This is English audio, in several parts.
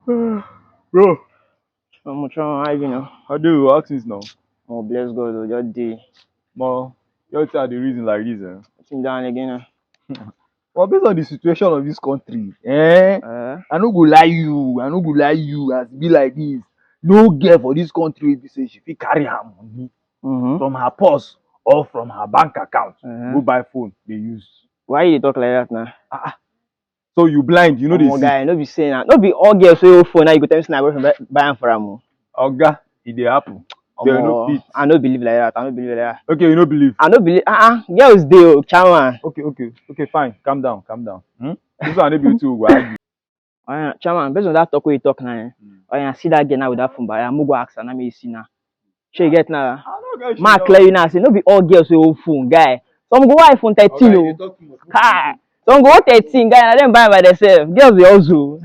Bro, I'm trying, I you know. how do you ask this now? Oh, bless God, oh, just day. More, you tell the reason like this, eh? Sitting down again. Well, based on the situation of this country, eh? I no go lie you, as e be like this. No girl for this country be say she fit carry her money from her purse or from her bank account go buy phone they use. Why you dey talk like that now? So you blind, you know they see. Guy, no be saying that. No be all girls wey hold phone now you go tell me say na boyfriend buy am for am o. Oga, it dey happen. They no fit. I no believe like that. I no believe like that. Okay, you no believe. I no believe. Girls dey o, chairman. Okay, fine. Calm down. This one no be wetin we go argue. Chairman, based on that talk wey you talk now, see that girl now with that phone, but I'm go ask her now. Make you see now. Shey you get now? Ma clear you now. Say no be all girls wey hold phone, guy. Some go want iPhone 13 o. Kai. Some go 13, guy, and then buy by themselves. Girls they also.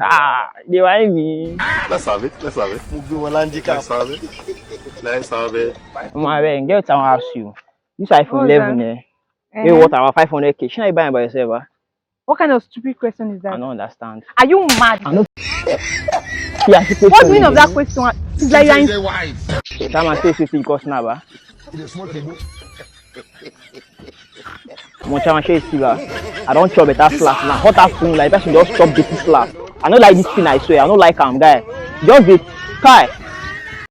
They want me. Let's have it. Let's have it. My man, girl, I want to ask you. This iPhone 11, hey, what about 500k? Should I buy it by yourself? What kind of stupid question is that? I don't understand. Are you mad? I know. What's the meaning of that question? It's like you're in... Time and say 50 because now, Moncha shey see ba. I don't chop better slap now. Hot afternoon like person just chop dirty slap. I don't like this thing I swear. I don't like am guy. Just the kai.